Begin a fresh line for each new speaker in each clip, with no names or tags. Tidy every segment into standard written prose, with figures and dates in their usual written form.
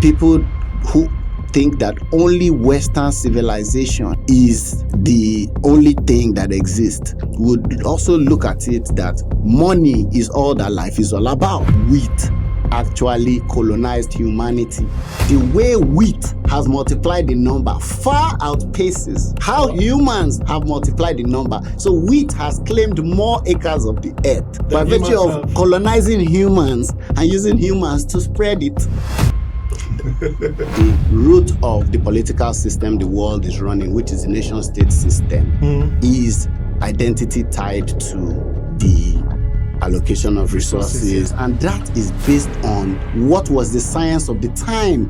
people who think that only Western civilization is the only thing that exists would also look at it that money is all that life is all about. Wheat actually colonized humanity. The way wheat has multiplied the number far outpaces how humans have multiplied the number. So wheat has claimed more acres of the earth by virtue of colonizing humans and using humans to spread it. The root of the political system the world is running, which is the nation-state system, is identity tied to the allocation of resources, and that is based on what was the science of the time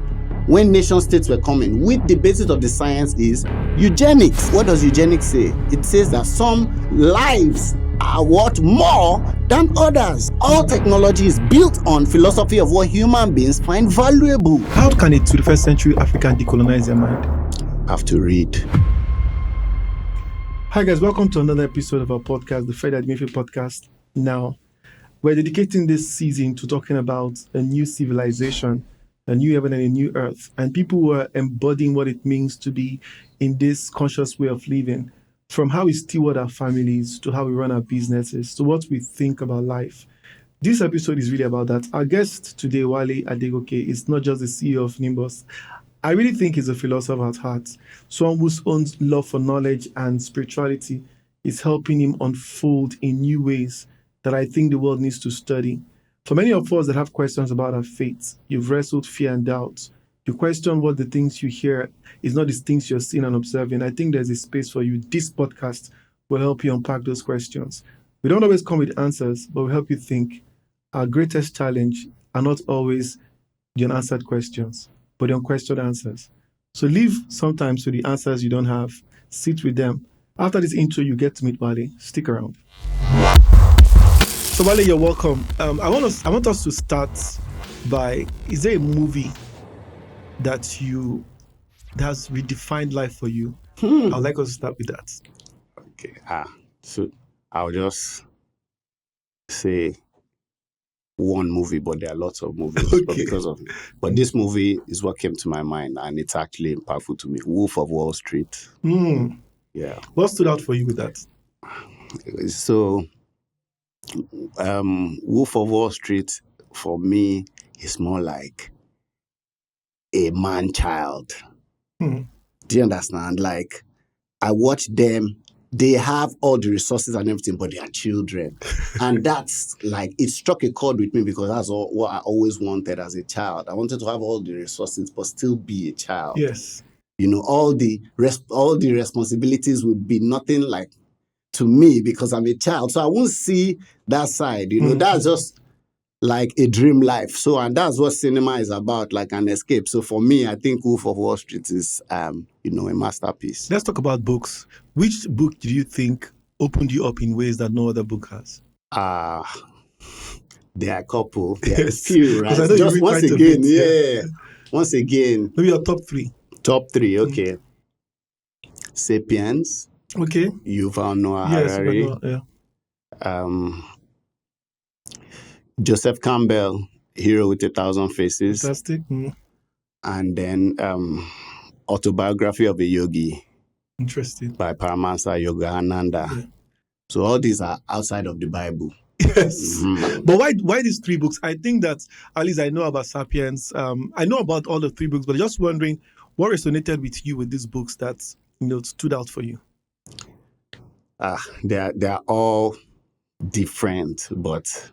when nation-states were coming. With the basis of the science is eugenics. What does eugenics say? It says that some lives are worth more than others. All technology is built on philosophy of what human beings find valuable.
How can a 21st century African decolonize their mind?
Have to read.
Hi guys, welcome to another episode of our podcast, the Fred Admiral Podcast. Now, we're dedicating this season to talking about a new civilization, a new heaven and a new earth, and people who are embodying what it means to be in this conscious way of living. From how we steward our families, to how we run our businesses, to what we think about life. This episode is really about that. Our guest today, Wale Adegoke, is not just the CEO of Nimbus. I really think he's a philosopher at heart, someone whose own love for knowledge and spirituality is helping him unfold in new ways that I think the world needs to study. For many of us that have questions about our faith, you've wrestled fear and doubt. You question what the things you hear is not the things you're seeing and observing. I think there's a space for you. This podcast will help you unpack those questions. We don't always come with answers, but we help you think. Our greatest challenge are not always the unanswered questions, but the unquestioned answers. So leave sometimes with the answers you don't have. Sit with them. After this intro, you get to meet Wale. Stick around. So Wale, you're welcome. I want us to start by, is there a movie that has redefined life for you? I'd like us to start with that.
Okay. So I'll just say one movie, but there are lots of movies.
Okay.
But this movie is what came to my mind, and it's actually impactful to me. Wolf of Wall Street. Yeah.
What stood out for you with that?
So, Wolf of Wall Street for me is more like a man-child. Do you understand? Like, I watch them. They have all the resources and everything, but they are children. And that's like, it struck a chord with me because that's what I always wanted as a child. I wanted to have all the resources, but still be a child.
Yes.
You know, all the responsibilities would be nothing like to me because I'm a child. So I won't see that side. You know, that's just like a dream life. So, and that's what cinema is about, like an escape. So for me, I think Wolf of Wall Street is, a masterpiece.
Let's talk about books. Which book do you think opened you up in ways that no other book has?
There are a couple. There are a few, right?
Just
once again, yeah. Once again.
Maybe your top three.
Top three, okay. Sapiens.
Okay.
Yuval Noah Harari. Joseph Campbell, Hero with 1,000 Faces.
Fantastic.
And then Autobiography of a Yogi.
Interesting.
By Paramahansa Yogananda. Yeah. So all these are outside of the Bible.
Yes. But why these three books? I think that, at least I know about Sapiens. I know about all the three books, but just wondering what resonated with you with these books that stood out for you?
They're all different, but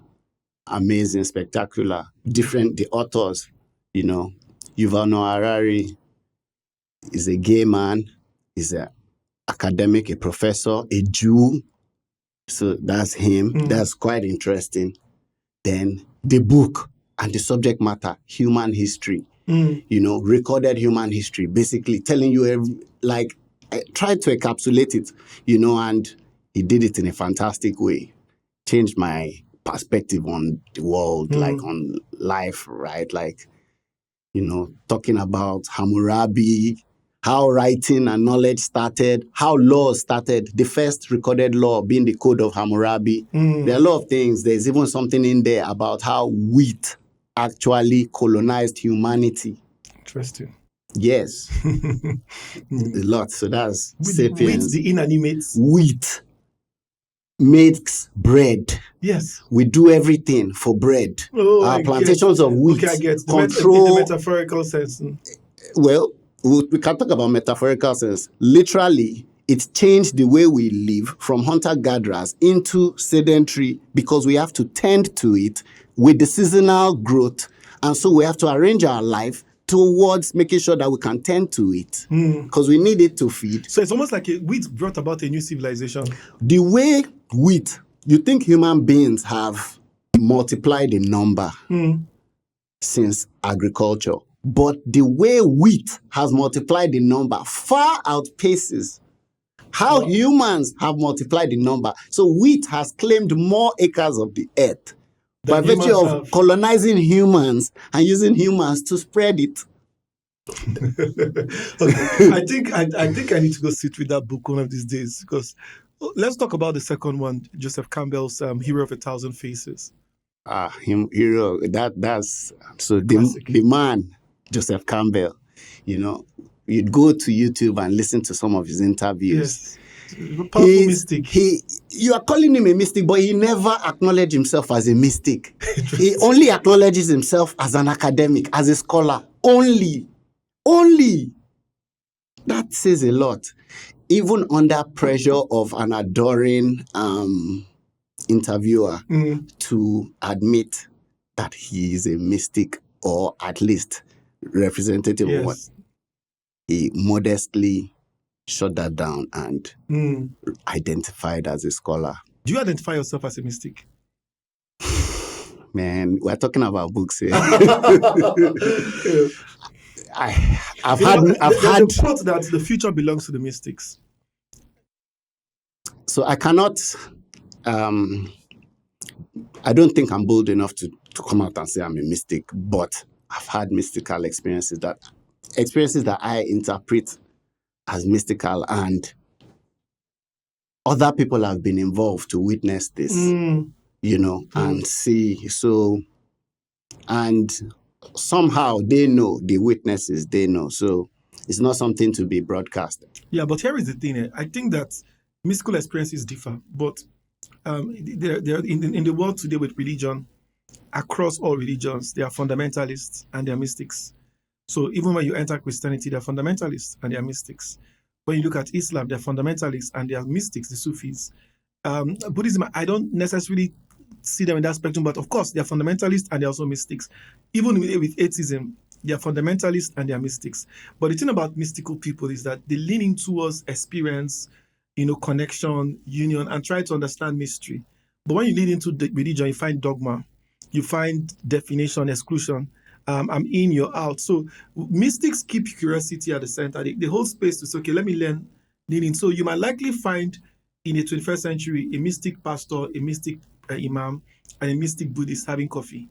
amazing, spectacular, different. The authors, Yuval Noah Harari is a gay man, is an academic, a professor, a Jew. So that's him. That's quite interesting. Then the book and the subject matter, human history, recorded human history, basically telling you I tried to encapsulate it, and he did it in a fantastic way. Changed my perspective on the world, like on life, right? Like, talking about Hammurabi, how writing and knowledge started, how laws started, the first recorded law being the Code of Hammurabi. There are a lot of things. There's even something in there about how wheat actually colonized humanity.
Interesting.
Yes,
Mm.
a lot. So that's
With
sapiens.
the inanimates.
Wheat makes bread.
Yes.
We do everything for bread.
Oh,
Our
I
plantations
get.
of wheat
Okay, I get. In the
control.
metaphorical sense.
Well, we can talk about metaphorical sense. Literally, it changed the way we live from hunter-gatherers into sedentary because we have to tend to it with the seasonal growth. And so we have to arrange our life towards making sure that we can tend to it because we need it to feed.
So it's almost like wheat brought about a new civilization.
The way wheat, you think human beings have multiplied in number since agriculture, but the way wheat has multiplied in number far outpaces how humans have multiplied in number. So wheat has claimed more acres of the earth by virtue of colonizing humans and using humans to spread it.
Okay. I think I need to go sit with that book one of these days, because let's talk about the second one, Joseph Campbell's Hero of a Thousand Faces.
Hero, that's so the man, Joseph Campbell, you'd go to YouTube and listen to some of his interviews.
Yes. Powerful mystic.
You are calling him a mystic, but he never acknowledged himself as a mystic. He only acknowledges himself as an academic, as a scholar. Only. That says a lot. Even under pressure of an adoring interviewer to admit that he is a mystic, or at least representative of what he modestly shut that down and identified as a scholar.
Do you identify yourself as a mystic?
Man, we're talking about books here. I've
had
a
quote that the future belongs to the mystics.
So I cannot. I don't think I'm bold enough to come out and say I'm a mystic, but I've had mystical experiences that I interpret as mystical, and other people have been involved to witness this, and see. So, and somehow they know, the witnesses, they know. So it's not something to be broadcast.
Yeah, but here is the thing. I think that mystical experiences differ, but they're in the world today with religion, across all religions, there are fundamentalists and there are mystics. So even when you enter Christianity, there are fundamentalists and there are mystics. When you look at Islam, there are fundamentalists and there are mystics, the Sufis. Buddhism, I don't necessarily see them in that spectrum, but of course, they are fundamentalists and they're also mystics. Even with atheism, they are fundamentalists and they are mystics. But the thing about mystical people is that they lean in towards experience, connection, union, and try to understand mystery. But when you lean into the religion, you find dogma, you find definition, exclusion. I'm in, you're out. So mystics keep curiosity at the center. They hold space to say, okay, let me learn, lean in. So you might likely find in the 21st century a mystic pastor, a mystic imam, and a mystic Buddhist having coffee.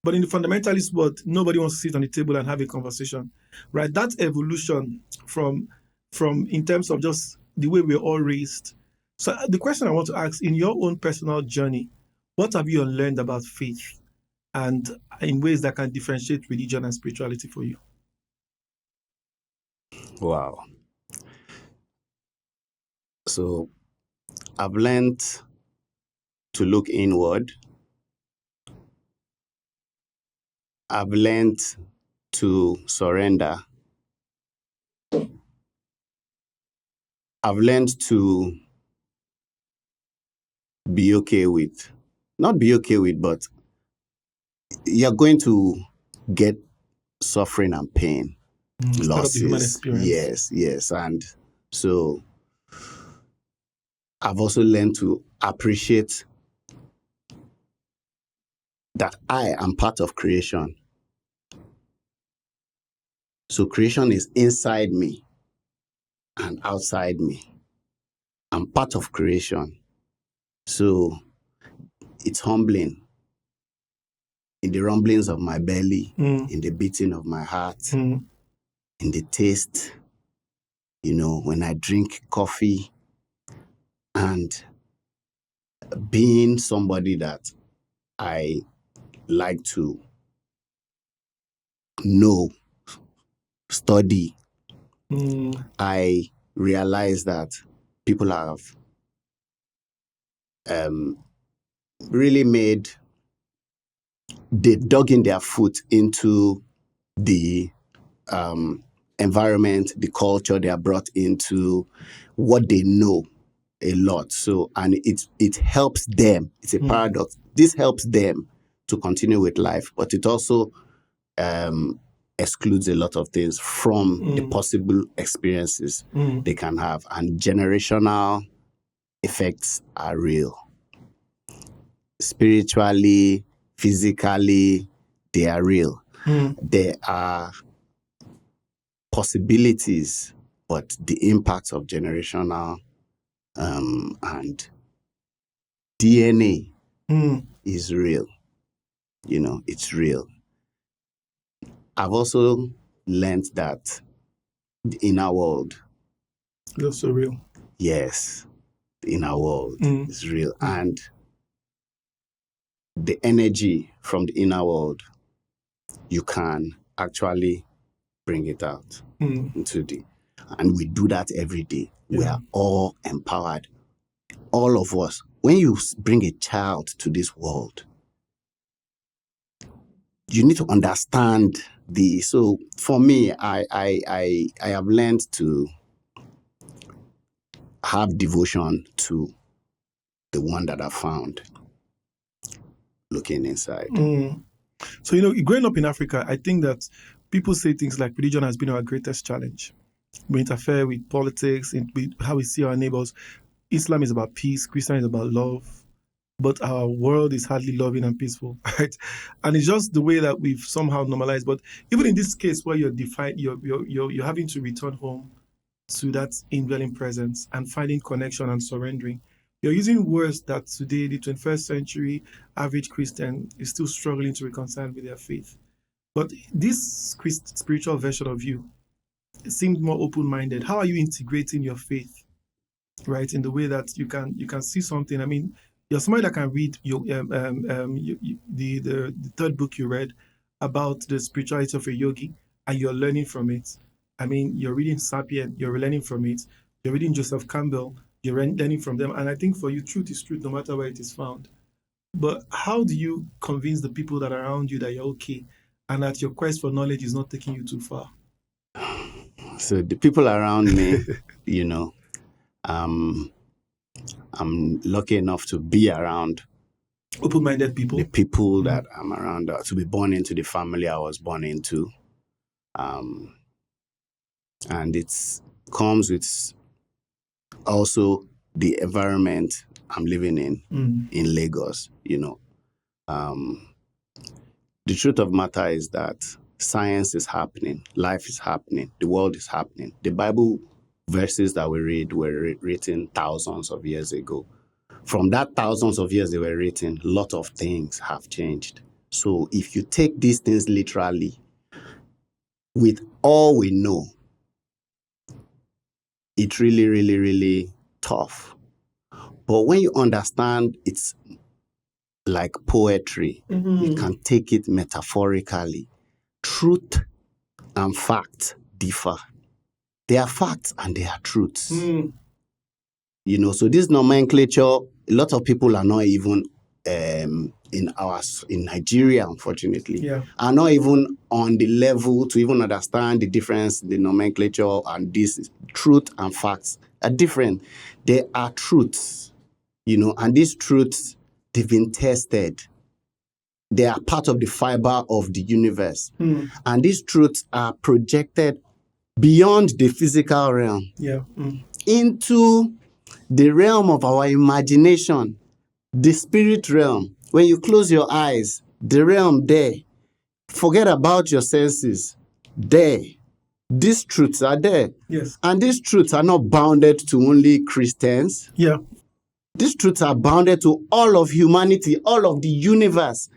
But in the fundamentalist world, nobody wants to sit on the table and have a conversation, right? That evolution from in terms of just the way we're all raised. So the question I want to ask, in your own personal journey, what have you learned about faith and in ways that can differentiate religion and spirituality for you?
Wow. So I've learned to look inward. I've learned to surrender. I've learned to be okay with, not be okay with, but you're going to get suffering and pain, losses.
Part of the human experience.
Yes. And so I've also learned to appreciate that I am part of creation. So creation is inside me and outside me. I'm part of creation. So it's humbling. In the rumblings of my belly, in the beating of my heart, in the taste, when I drink coffee, and being somebody that I like to know study, I realized that people have really they dug in their foot into the environment, the culture they are brought into, what they know a lot. So, and it helps them. It's a paradox. This helps them to continue with life, but it also excludes a lot of things from the possible experiences they can have. And generational effects are real. Spiritually, physically, they are real. There are possibilities, but the impact of generational and DNA is real. You know, it's real. I've also learned that the inner world,
That's so real.
yes, the inner world is real. And the energy from the inner world, you can actually bring it out into and we do that every day. We are all empowered. All of us. When you bring a child to this world, you need to understand so for me, I have learned to have devotion to the one that I found looking inside.
So, growing up in Africa, I think that people say things like religion has been our greatest challenge. We interfere with politics, with how we see our neighbors. Islam is about peace, Christian is about love, but our world is hardly loving and peaceful, right? And it's just the way that we've somehow normalized. But even in this case where you're having to return home to that indwelling presence and finding connection and surrendering, you're using words that today, the 21st century average Christian is still struggling to reconcile with their faith. But this spiritual version of you seemed more open-minded. How are you integrating your faith, right, in the way that you can see something? I mean, you're somebody that can read the third book you read about the spirituality of a yogi, and you're learning from it. I mean, you're reading Sapient, you're learning from it. You're reading Joseph Campbell, you're learning from them. And I think for you, truth is truth, no matter where it is found. But how do you convince the people that are around you that you're okay and that your quest for knowledge is not taking you too far?
So the people around me, I'm lucky enough to be around
open-minded people.
The people that I'm around, to be born into the family I was born into. And it comes with also the environment I'm living in Lagos, The truth of the matter is that science is happening, life is happening, the world is happening. The Bible verses that we read were written thousands of years ago. From that thousands of years they were written, a lot of things have changed. So if you take these things literally, with all we know, it's really, really, really tough. But when you understand it's like poetry, you can take it metaphorically. Truth and fact differ. They are facts and they are truths. So this nomenclature, a lot of people are not even in Nigeria, unfortunately, are not even on the level to even understand the difference, the nomenclature, and this truth and facts are different. They are truths, and these truths, they've been tested. They are part of the fiber of the universe. And these truths are projected beyond the physical realm into the realm of our imagination, the spirit realm. When you close your eyes, the realm there, forget about your senses, there. These truths are there.
Yes.
And these truths are not bounded to only Christians.
Yeah.
These truths are bounded to all of humanity, all of the universe.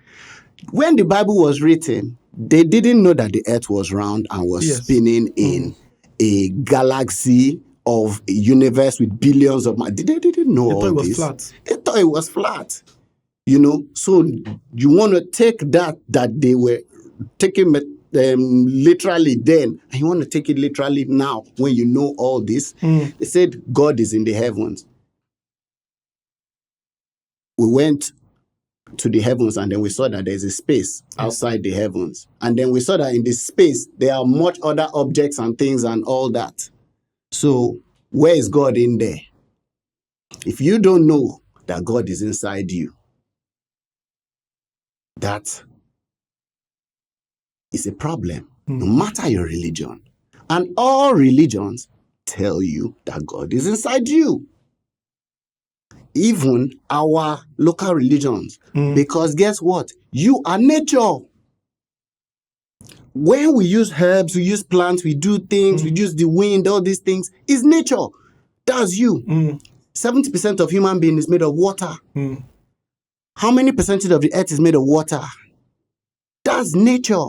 When the Bible was written, they didn't know that the earth was round and was spinning in a galaxy of a universe with billions of miles. They didn't know all this. They thought it was flat. So you want to take that they were taking literally then, and you want to take it literally now when you know all this. They said God is in the heavens. We went to the heavens and then we saw that there's a space outside the heavens. And then we saw that in this space, there are much other objects and things and all that. So where is God in there? If you don't know that God is inside you, that is a problem, no matter your religion. And all religions tell you that God is inside you. Even our local religions. Because guess what? You are nature. When we use herbs, we use plants, we do things, we use the wind, all these things, it's nature. That's you. 70% of human being is made of water. How many percentage of the earth is made of water? That's nature.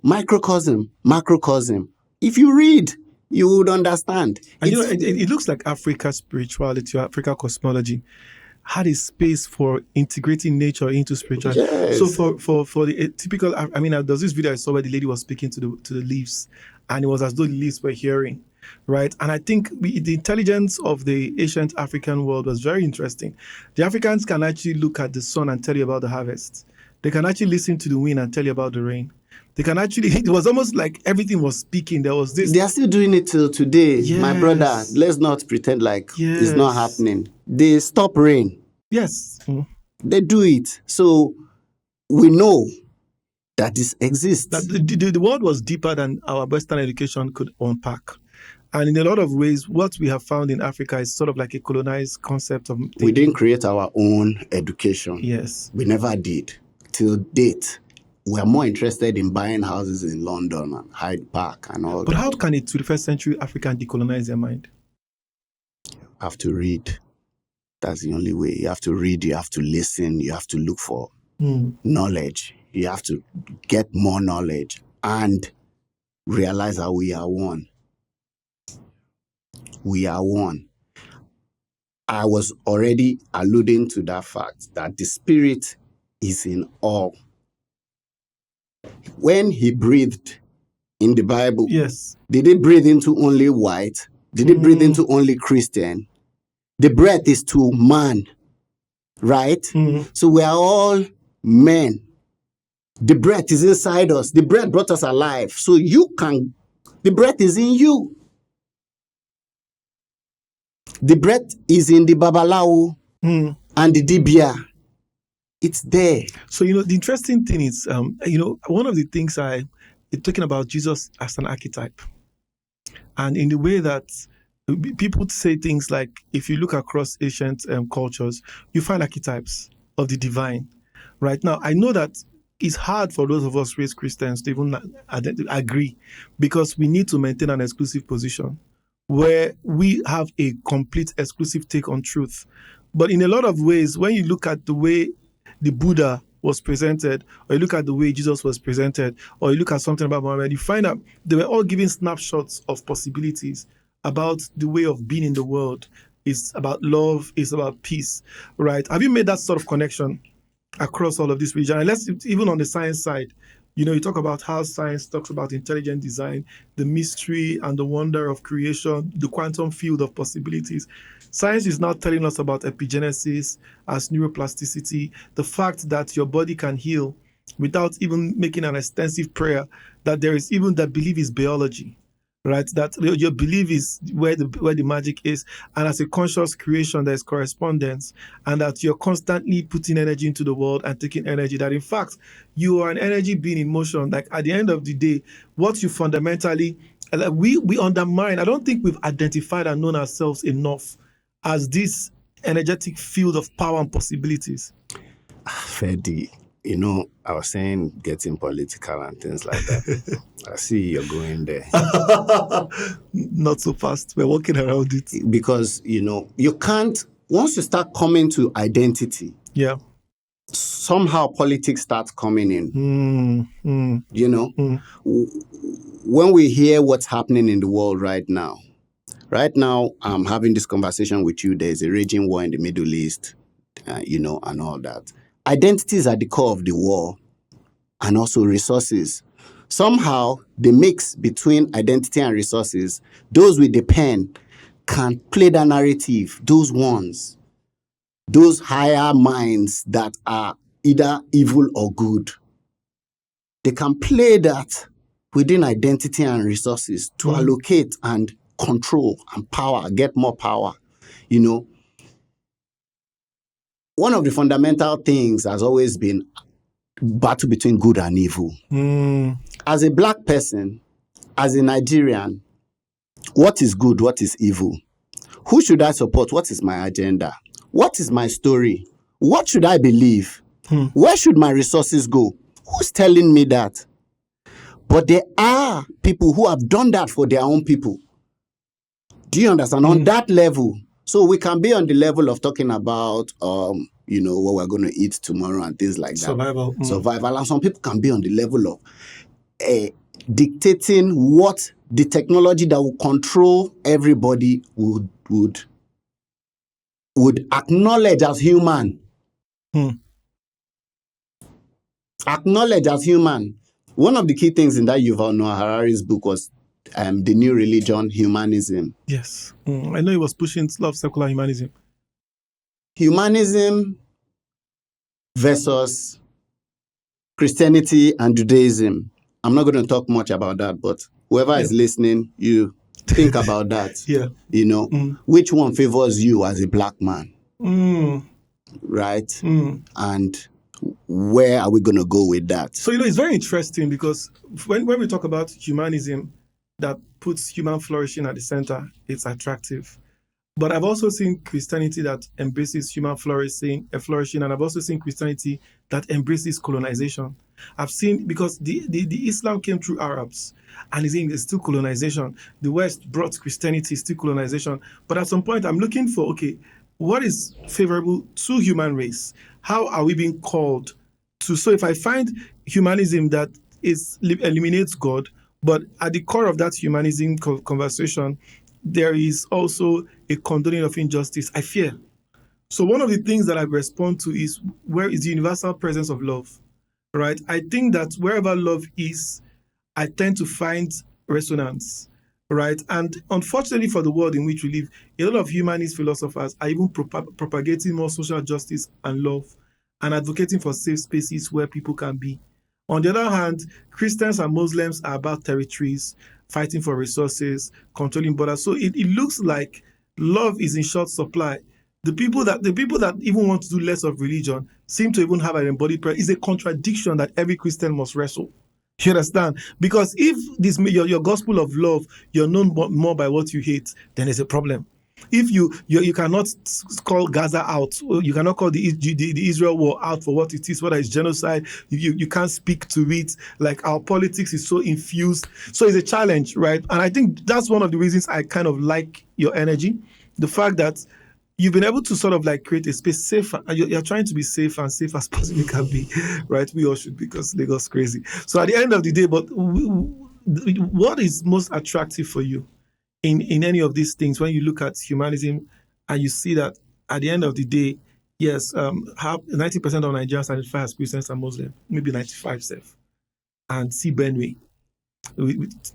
Microcosm, macrocosm. If you read, you would understand.
And it looks like Africa's spirituality, Africa cosmology, had a space for integrating nature into spirituality.
Yes.
So for the typical, I mean, there was this video I saw where the lady was speaking to the leaves, and it was as though the leaves were hearing, right? And I think the intelligence of the ancient African world was very interesting. The Africans can actually look at the sun and tell you about the harvest. They can actually listen to the wind and tell you about the rain. They can actually, it was almost like everything was speaking. There was this.
They are still doing it till today.
Yes.
My brother, let's not pretend like it's not happening. They stop rain.
Yes.
They do it. So we know that this exists.
That the world was deeper than our Western education could unpack. And in a lot of ways, what we have found in Africa is sort of like a colonized concept of thinking.
We didn't create our own education.
Yes.
We never did. Till date, we are more interested in buying houses in London and Hyde Park and all that.
But how can a 21st century African decolonize their mind?
You have to read. That's the only way. You have to read, you have to listen, you have to look for knowledge. You have to get more knowledge and realize that we are one. We are one. I was already alluding to that fact that the Spirit is in all. When he breathed in the Bible,
yes,
did he breathe into only white? Did he breathe into only Christian? The breath is to man, right? So we are all men. The breath is inside us. The breath brought us alive. So the breath is in you. The breath is in the Babalawo and the Dibia. It's there.
So, the interesting thing is, one of the things talking about Jesus as an archetype. And in the way that people say things like, if you look across ancient cultures, you find archetypes of the divine. Right now, I know that it's hard for those of us raised Christians to even agree, because we need to maintain an exclusive position where we have a complete exclusive take on truth. But in a lot of ways, when you look at the way the Buddha was presented, or you look at the way Jesus was presented, or you look at something about Muhammad, you find that they were all giving snapshots of possibilities about the way of being in the world. It's about love, it's about peace, right? Have you made that sort of connection across all of this region? And let's, even on the science side, you talk about how science talks about intelligent design, the mystery and the wonder of creation, the quantum field of possibilities. Science is now telling us about epigenesis as neuroplasticity, the fact that your body can heal without even making an extensive prayer, that there is even that belief is biology, right? That your belief is where the magic is, and as a conscious creation, there is correspondence, and that you're constantly putting energy into the world and taking energy, that in fact, you are an energy being in motion. Like at the end of the day, what you fundamentally, we undermine, I don't think we've identified and known ourselves enough as this energetic field of power and possibilities.
Fedi, I was saying getting political and things like that. I see you're going there.
Not so fast. We're working around it.
Because, you can't, once you start coming to identity,
yeah,
somehow politics starts coming in. When we hear what's happening in the world right now, I'm having this conversation with you. There's a raging war in the Middle East, and all that. Identity is at the core of the war, and also resources. somehow the mix between identity and resources, those with the pen can play that narrative, those ones, those higher minds that are either evil or good. They can play that within identity and resources to allocate and control and power, get more power. You know, one of the fundamental things has always been battle between good and evil. As a black person, as a Nigerian, what is good? What is evil? Who should I support? What is my agenda? What is my story? What should I believe? Where should my resources go? Who's telling me that? But there are people who have done that for their own people. Do you understand? On that level. So we can be on the level of talking about, what we're going to eat tomorrow and things like that. Survival. And some people can be on the level of dictating what the technology that will control everybody would acknowledge as human. Acknowledge as human. One of the key things in that Yuval Noah Harari's book was the new religion, humanism.
Yes. I know he was pushing a lot of secular humanism.
Humanism versus Christianity and Judaism. I'm not going to talk much about that, but whoever is listening, you think about that. Which one favors you as a black man? Right? And where are we going to go with that?
So, it's very interesting because when we talk about humanism that puts human flourishing at the center, it's attractive. But I've also seen Christianity that embraces human flourishing, and I've also seen Christianity that embraces colonization. I've seen, because the Islam came through Arabs, and it's still colonization. The West brought Christianity, still colonization. But at some point, I'm looking for, what is favorable to human race? How are we being called to? So if I find humanism that eliminates God, but at the core of that humanism conversation, there is also a condoning of injustice, I fear. So one of the things that I respond to is, where is the universal presence of love, right? I think that wherever love is, I tend to find resonance, right? And unfortunately for the world in which we live, a lot of humanist philosophers are even propagating more social justice and love and advocating for safe spaces where people can be. On the other hand, Christians and Muslims are about territories, fighting for resources, controlling borders. So it looks like love is in short supply. The people that even want to do less of religion seem to even have an embodied prayer. It's a contradiction that every Christian must wrestle. You understand? Because if your gospel of love, you're known more by what you hate, then there's a problem. If you cannot call Gaza out, you cannot call the Israel war out for what it is, whether it's genocide, you can't speak to it. Like, our politics is so infused. So it's a challenge, right? And I think that's one of the reasons I kind of like your energy. The fact that you've been able to sort of like create a space safe. You're trying to be safe and safe as possibly can be, right? We all should, because Lagos crazy. So at the end of the day, but what is most attractive for you in any of these things when you look at humanism and you see that at the end of the day, yes, 90% of Nigerians identify as Christians and Muslims, maybe 95%, and see Benue,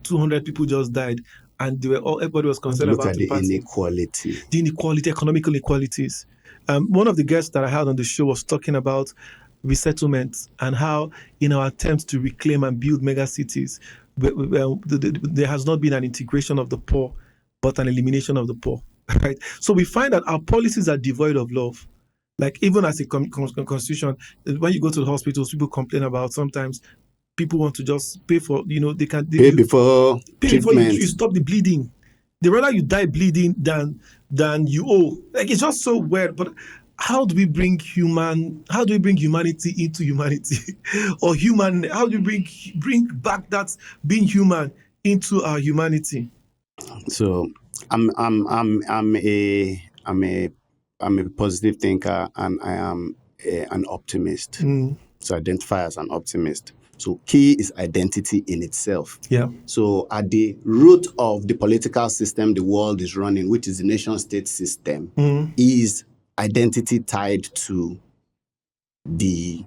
200 people just died, and everybody was concerned about the
inequality.
The inequality, economical inequalities. One of the guests that I had on the show was talking about resettlement and how, in our attempts to reclaim and build mega cities, there has not been an integration of the poor, but an elimination of the poor. Right? So we find that our policies are devoid of love. Like, even as a constitution, when you go to the hospitals, people complain about sometimes people want to just pay for, they can
pay before
you stop the bleeding. They rather you die bleeding than you owe. Like, it's just so weird. But how do we bring humanity into humanity? Or how do we bring back that being human into our humanity?
So I'm a positive thinker, and I am an optimist. So identify as an optimist. So key is identity in itself.
Yeah.
So at the root of the political system the world is running, which is the nation-state system, is identity tied to the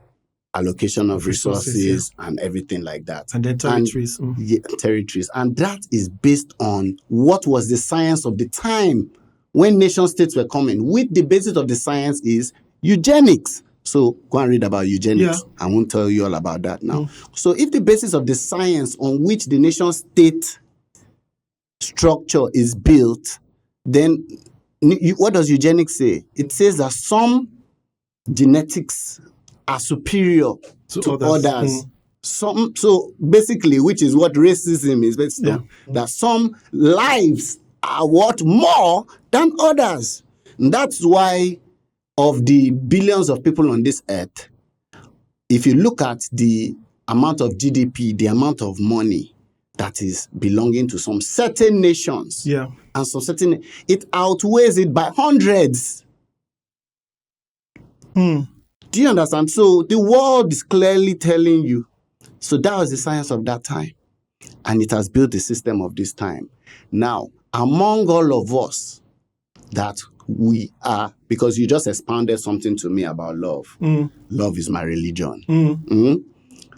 allocation of
Resources,
resources and everything like that.
And then territories.
Yeah, territories. And that is based on what was the science of the time when nation states were coming. With the basis of the science is eugenics. So go and read about eugenics.
Yeah.
I won't tell you all about that now. So if the basis of the science on which the nation state structure is built, then what does eugenics say? It says that some genetics are superior to others. So basically, which is what racism is based on, that some lives are worth more than others. And that's why of the billions of people on this earth, if you look at the amount of GDP, the amount of money that is belonging to some certain nations, and some certain, it outweighs it by hundreds. Do you understand? So the world is clearly telling you. So that was the science of that time. And it has built the system of this time. Now, among all of us that we are, because you just expounded something to me about love. Love is my religion.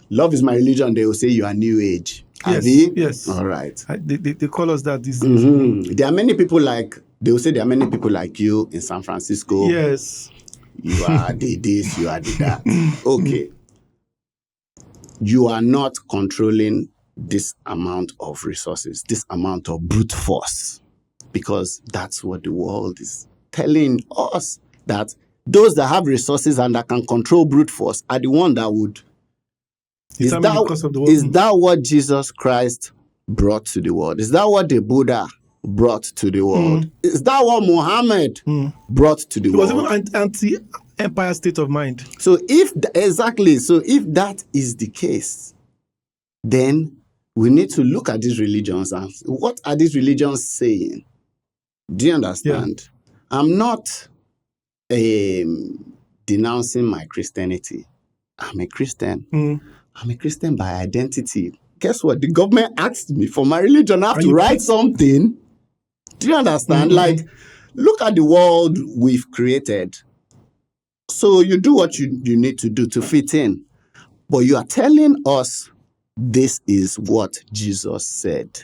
Love is my religion. They will say you are new age.
Yes.
All right.
They call us that these days.
There are many people they will say there are many people like you in San Francisco.
Yes.
You are the this, you are the that. Okay. You are not controlling this amount of resources, this amount of brute force, because that's what the world is telling us, that those that have resources and that can control brute force are the one that would. Is that what Jesus Christ brought to the world? Is that what the Buddha brought to the world? Is that what Muhammad brought to the world?
It was even anti-empire state of mind.
So if that is the case, then we need to look at these religions and what are these religions saying? Do you understand? Yeah. I'm not denouncing my Christianity. I'm a Christian. I'm a Christian by identity. Guess what? The government asked me for my religion. I have to write something. Do you understand? Like, look at the world we've created. So you do what you need to do to fit in. But you are telling us this is what Jesus said.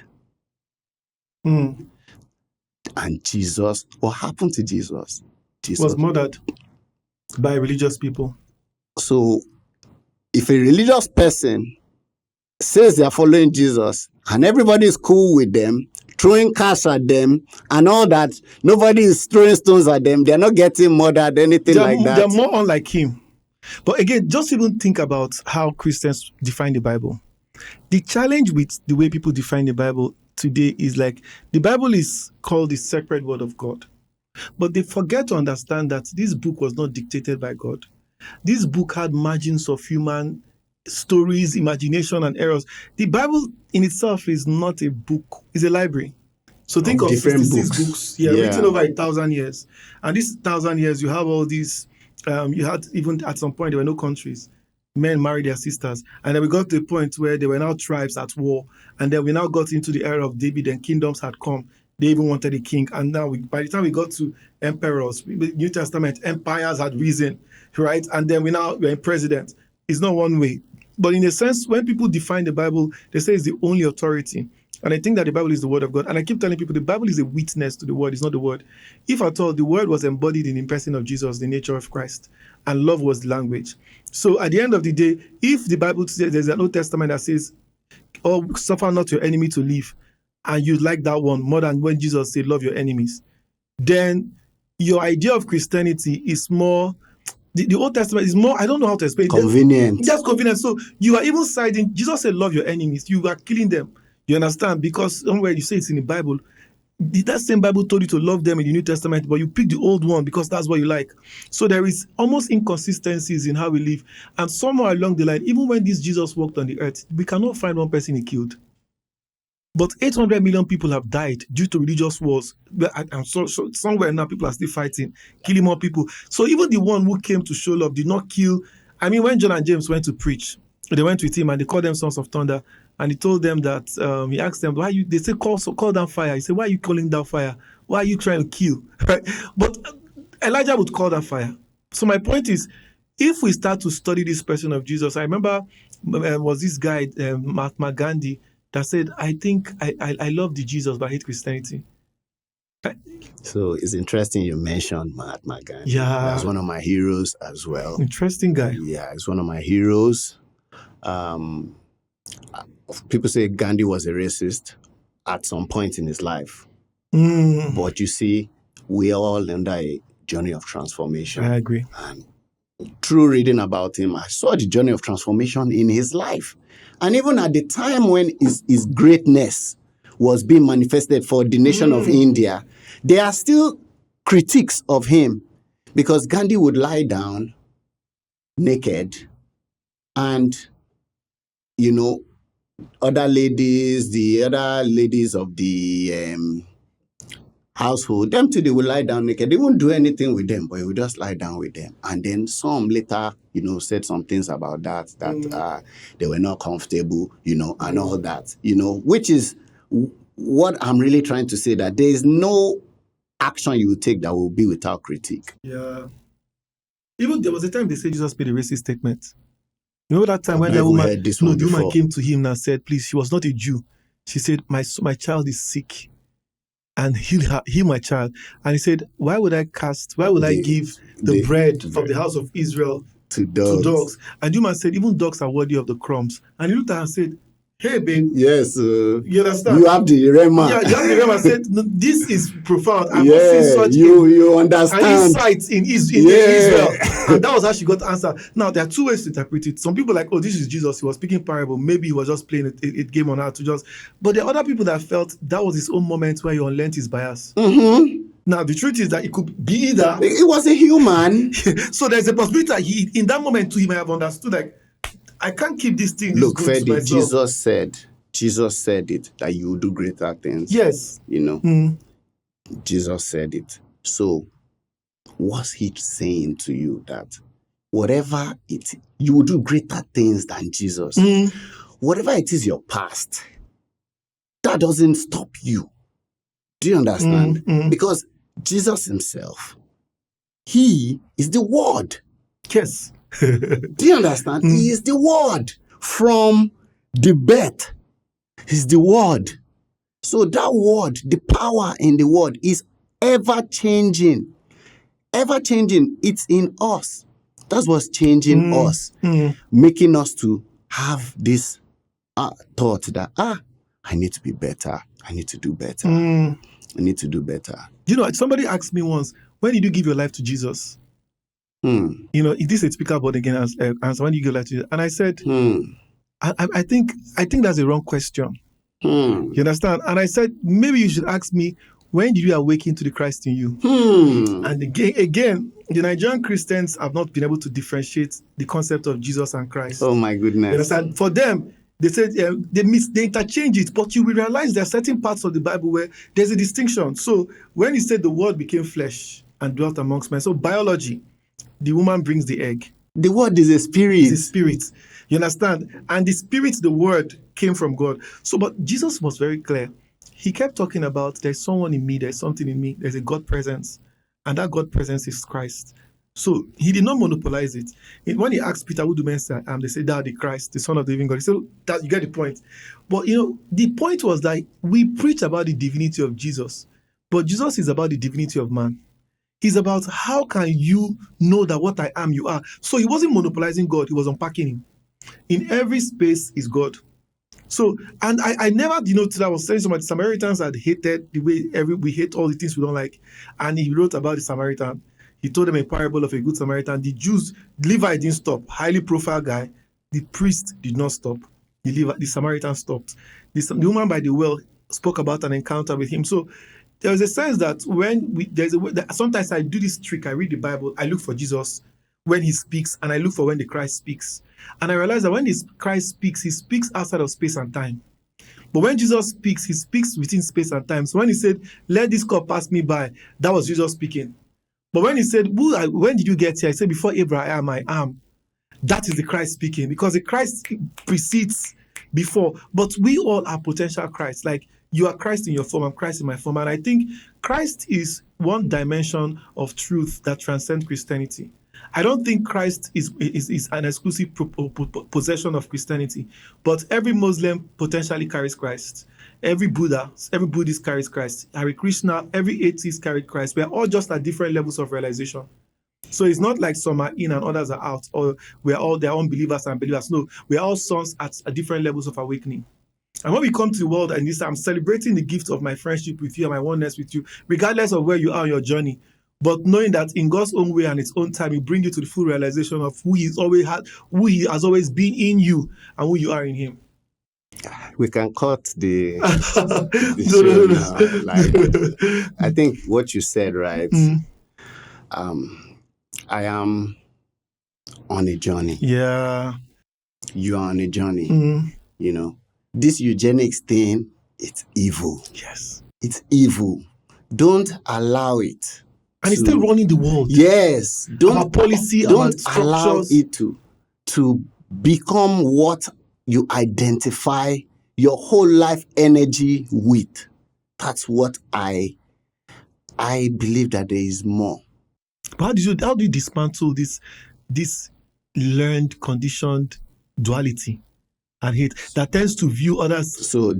And Jesus, what happened to Jesus? Jesus
was murdered by religious people.
So if a religious person says they are following Jesus and everybody is cool with them, throwing cash at them and all that, nobody is throwing stones at them, they're not getting murdered, anything like that.
They're more unlike him. But again, just even think about how Christians define the Bible. The challenge with the way people define the Bible today is like, the Bible is called the sacred word of God. But they forget to understand that this book was not dictated by God. This book had margins of human stories, imagination, and errors. The Bible in itself is not a book, it's a library. So think of
different
66 books written over 1,000 years. And this 1,000 years, you have all these, you had, even at some point, there were no countries. Men married their sisters. And then we got to the point where there were now tribes at war. And then we now got into the era of David and kingdoms had come. They even wanted a king. And now, by the time we got to emperors, New Testament, empires had risen, right? And then we're in president. It's not one way. But in a sense, when people define the Bible, they say it's the only authority. And I think that the Bible is the word of God. And I keep telling people the Bible is a witness to the word. It's not the word. If at all, the word was embodied in the person of Jesus, the nature of Christ. And love was the language. So at the end of the day, if the Bible says, there's an Old Testament that says, oh, suffer not your enemy to live, and you like that one more than when Jesus said, love your enemies, then your idea of Christianity is more, the Old Testament is more, I don't know how to explain it.
Convenient.
Just convenient. So you are even siding, Jesus said, love your enemies. You are killing them. You understand? Because somewhere you say it's in the Bible, that same Bible told you to love them in the New Testament, but you pick the old one because that's what you like. So there is almost inconsistencies in how we live. And somewhere along the line, even when this Jesus walked on the earth, we cannot find one person he killed. But 800 million people have died due to religious wars. And so somewhere now people are still fighting, killing more people. So even the one who came to show love did not kill. I mean, when John and James went to preach, they went with him and they called them sons of thunder. And he told them that, he asked them, they say, call down fire. He said, why are you calling down fire? Why are you trying to kill? Right? But Elijah would call down fire. So my point is, if we start to study this person of Jesus, I remember was this guy, Mahatma Gandhi, that said, I think I love the Jesus, but I hate Christianity.
So it's interesting you mentioned Mahatma Gandhi.
Yeah.
That's one of my heroes as well.
Interesting guy.
Yeah, it's one of my heroes. People say Gandhi was a racist at some point in his life. But you see, we are all under a journey of transformation.
I agree.
And through reading about him, I saw the journey of transformation in his life. And even at the time when his greatness was being manifested for the nation of India, there are still critiques of him because Gandhi would lie down naked and, other ladies, the other ladies of the household, them too, they will lie down naked. They won't do anything with them, but he would just lie down with them. And then some later, said some things about that they were not comfortable, and all that, which is what I'm really trying to say, that there is no action you will take that will be without critique.
Yeah. Even there was a time they said Jesus made a racist statement. You know that time when the woman came to him and said, please, she was not a Jew. She said, my child is sick, and heal my child. And he said, why would I give the bread from the house of Israel to dogs? And the woman said, even dogs are worthy of the crumbs. And he looked at her and said, hey, babe.
Yes.
You understand?
You have the rema.
Yeah, you have the rema. Said, no, this is profound. I've
not
seen such
you understand.
An insight in Israel. And that was how she got the answer. Now, there are two ways to interpret it. Some people are like, oh, this is Jesus. He was speaking parable. Maybe he was just playing it game on how to just... But there are other people that felt that was his own moment where he unlearned his bias. Now, the truth is that it could be either...
It was a human.
So there's a possibility that in that moment too, he might have understood, like, I can't keep this thing.
Look, Freddy, Jesus said it, that you will do greater things.
Yes.
Jesus said it. So, what's he saying to you? That whatever you will do greater things than Jesus. Whatever it is your past, that doesn't stop you. Do you understand? Because Jesus himself, he is the Word.
Yes.
Do you understand? He is the Word from the birth. He's the Word. So that Word, the power in the Word is ever changing. Ever changing. It's in us. That's what's changing us. Making us to have this thought that, I need to be better. I need to do better. I need to do better.
Somebody asked me once, when did you give your life to Jesus? This is a typical born again answer. When you give life to Jesus, and I said, I think that's a wrong question. You understand? And I said, maybe you should ask me, when did you awaken to the Christ in you? And again, the Nigerian Christians have not been able to differentiate the concept of Jesus and Christ.
Oh my goodness!
You understand? For them, they said they interchange it, but you will realize there are certain parts of the Bible where there's a distinction. So when he said the Word became flesh and dwelt amongst men, so biology. The woman brings the egg.
The Word is a spirit.
It's a spirit. You understand? And the spirit, the Word, came from God. So, but Jesus was very clear. He kept talking about, there's someone in me, there's something in me, there's a God presence. And that God presence is Christ. So he did not monopolize it. When he asked Peter, who do men say I am? They said, thou the Christ, the Son of the living God. He said, that, you get the point. But the point was that we preach about the divinity of Jesus. But Jesus is about the divinity of man. He's about how can you know that what I am, you are. So he wasn't monopolizing God, he was unpacking him. In every space is God. So, and I never, I was saying somebody, Samaritans had hated the way we hate all the things we don't like. And he wrote about the Samaritan. He told them a parable of a good Samaritan. The Jews, Levi didn't stop, highly profile guy. The priest did not stop. The Samaritan stopped. The woman by the well spoke about an encounter with him. So, there was a sense that sometimes I do this trick. I read the Bible, I look for Jesus when he speaks, and I look for when the Christ speaks. And I realize that when the Christ speaks, he speaks outside of space and time. But when Jesus speaks, he speaks within space and time. So when he said, let this cup pass me by, that was Jesus speaking. But when he said, when did you get here? I said, before Abraham, I am. That is the Christ speaking, because the Christ precedes before. But we all are potential Christ. Like, you are Christ in your form, I'm Christ in my form. And I think Christ is one dimension of truth that transcends Christianity. I don't think Christ is an exclusive possession of Christianity, but every Muslim potentially carries Christ. Every Buddhist carries Christ. Hare Krishna, every atheist carries Christ. We're all just at different levels of realization. So it's not like some are in and others are out, or they're unbelievers and believers. No, we're all sons at different levels of awakening. And when we come to the world and this, I'm celebrating the gift of my friendship with you and my oneness with you, regardless of where you are on your journey. But knowing that in God's own way and its own time, He bring you to the full realization of who He has always been in you and who you are in Him.
We can cut the show now. Like, I think what you said, right? I am on a journey.
Yeah.
You are on a journey. You know, this eugenics thing, it's evil.
Yes.
It's evil. Don't allow it.
And it's still running the world.
Yes.
Our policy,
don't
our
allow it to become what you identify your whole life energy with. That's what I believe, that there is more.
But how do you dismantle this learned, conditioned duality and hate that tends to view others?
So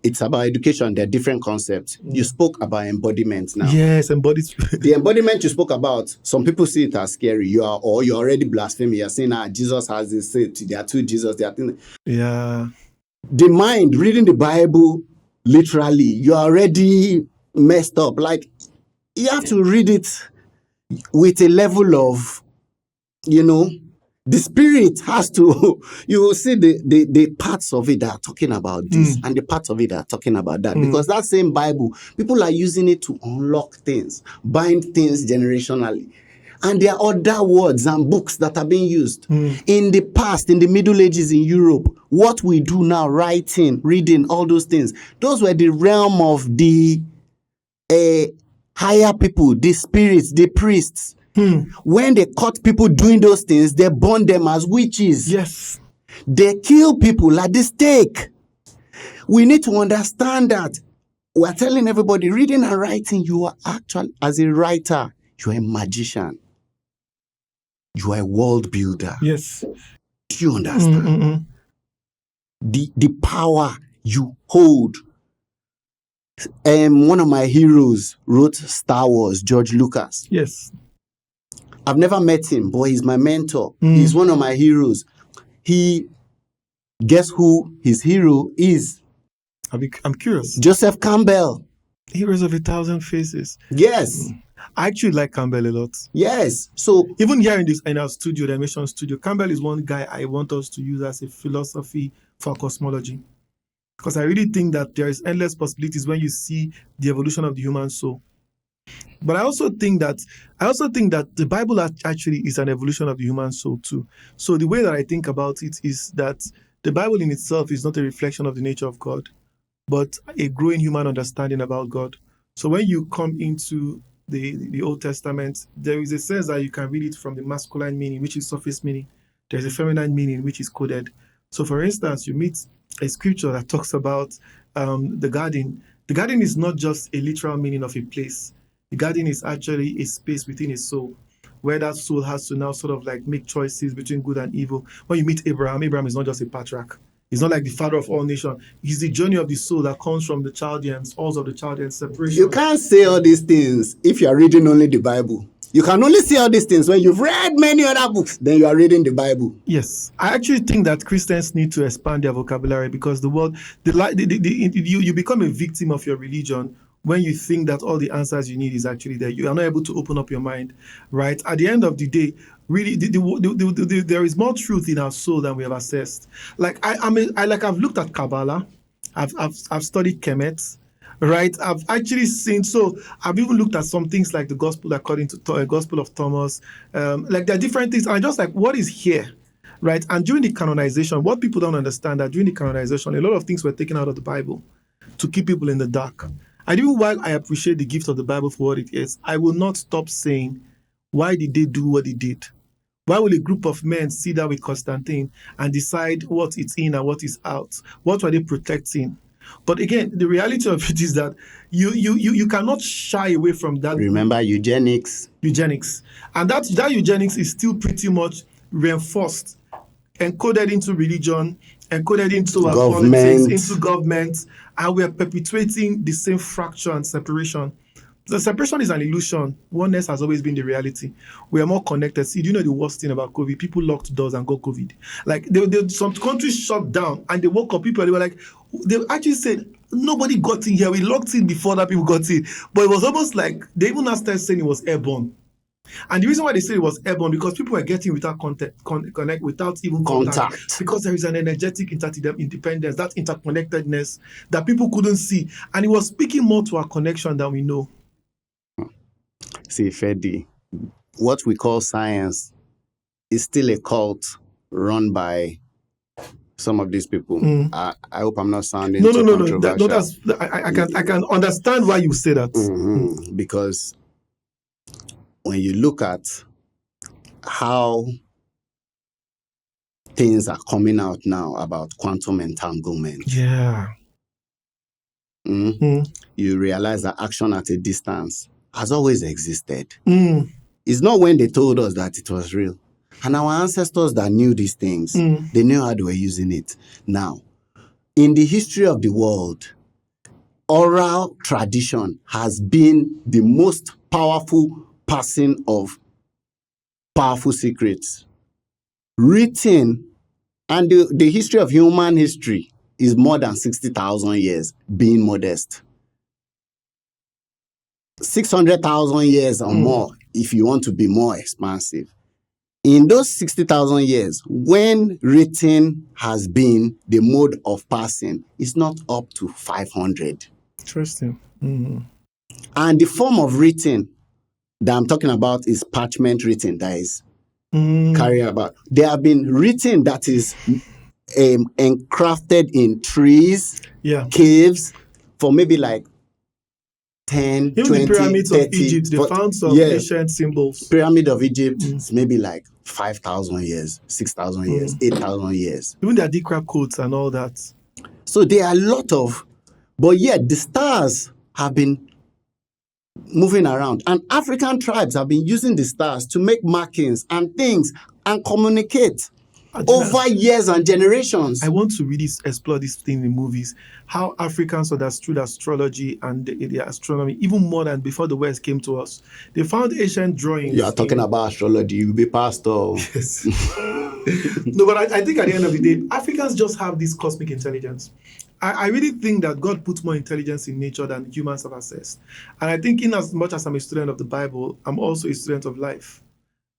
it's about education. There are different concepts. You spoke about embodiment now.
Yes, embodied.
The embodiment you spoke about, some people see it as scary. You're already blaspheming. You're saying, Jesus has this. There are two Jesus. There are things.
Yeah.
The mind, reading the Bible literally, you're already messed up. Like, you have to read it with a level of, the spirit has to, you will see the parts of it that are talking about this and the parts of it that are talking about that. Because that same Bible, people are using it to unlock things, bind things generationally. And there are other words and books that are being used. In the past, in the Middle Ages in Europe, what we do now, writing, reading, all those things, those were the realm of the higher people, the spirits, the priests. When they caught people doing those things, they burned them as witches.
Yes.
They kill people at the stake. We need to understand that. We're telling everybody, reading and writing, you are actually, as a writer, you are a magician. You are a world builder.
Yes.
Do you understand? The power you hold. One of my heroes wrote Star Wars, George Lucas.
Yes.
I've never met him, but he's my mentor. He's one of my heroes. Guess who his hero is?
I'm curious.
Joseph Campbell.
Heroes of 1,000 Faces.
Yes.
I actually like Campbell a lot.
Yes. So
even here in our studio, the animation studio, Campbell is one guy I want us to use as a philosophy for cosmology. Because I really think that there is endless possibilities when you see the evolution of the human soul. But I also think that the Bible actually is an evolution of the human soul too. So the way that I think about it is that the Bible in itself is not a reflection of the nature of God, but a growing human understanding about God. So when you come into the Old Testament, there is a sense that you can read it from the masculine meaning, which is surface meaning. There's a feminine meaning, which is coded. So for instance, you meet a scripture that talks about the garden. The garden is not just a literal meaning of a place. The garden is actually a space within a soul, where that soul has to now sort of like make choices between good and evil. When you meet Abraham is not just a patriarch. He's not like the father of all nations. He's the journey of the soul that comes from the Chaldeans, also of the Chaldeans separation.
You can't say all these things if you are reading only the Bible. You can only see all these things when you've read many other books, then you are reading the Bible.
Yes. I actually think that Christians need to expand their vocabulary, because the world, you become a victim of your religion when you think that all the answers you need is actually there. You are not able to open up your mind, right? At the end of the day, really, there is more truth in our soul than we have assessed. Like I've looked at Kabbalah, I've studied Kemet, right? I've actually seen. So I've even looked at some things like the Gospel according to Gospel of Thomas. Like there are different things, and I'm just like, what is here? Right? And during the canonization, what people don't understand that during the canonization, a lot of things were taken out of the Bible to keep people in the dark. And even while I appreciate the gift of the Bible for what it is, I will not stop saying, why did they do what they did? Why will a group of men sit down with Constantine and decide what is in and what is out? What were they protecting? But again, the reality of it is that you cannot shy away from that.
Remember eugenics.
Eugenics. And that eugenics is still pretty much reinforced, encoded into religion, encoded into our politics, into government, and we are perpetuating the same fracture and separation. The separation is an illusion. Oneness has always been the reality. We are more connected. See, do you know the worst thing about COVID? People locked doors and got COVID. Like, some countries shut down and they woke up. People, they were like, they actually said, nobody got in here. We locked in before that people got in. But it was almost like, they even started saying it was airborne. And the reason why they say it was airborne, because people were getting without connect, without even contact. Because there is an energetic interdependence, that interconnectedness that people couldn't see. And it was speaking more to our connection than we know.
See, Fedi, what we call science is still a cult run by some of these people. I hope I'm not sounding too controversial.
I can understand why you say that.
Because when you look at how things are coming out now about quantum entanglement, you realize that action at a distance has always existed. It's not when they told us that it was real. And our ancestors that knew these things, they knew how they were using it. Now, in the history of the world, oral tradition has been the most powerful passing of powerful secrets. Written, and the history of human history is more than 60,000 years, being modest. 600,000 years or more, if you want to be more expansive. In those 60,000 years, when written has been the mode of passing, it's not up to 500.
Interesting.
And the form of written that I'm talking about is parchment written, that is carry about. There have been written that is encrafted in trees, caves, for maybe like 10,
even
20,
the pyramids
30,
of Egypt, they found some ancient symbols.
Pyramid of Egypt is maybe like 5,000 years, 6,000 years, 8,000 years.
Even the Adegoke codes and all that.
So there are a lot of, but yet the stars have been moving around, and African tribes have been using the stars to make markings and things and communicate over years and generations.
I want to really explore this thing in movies, how Africans understood astrology and the astronomy even more than before the West came to us. They found ancient drawings.
You are talking about astrology, you'll be pastor.
Yes. No, but I think at the end of the day, Africans just have this cosmic intelligence. I really think that God puts more intelligence in nature than humans have accessed. And I think in as much as I'm a student of the Bible, I'm also a student of life.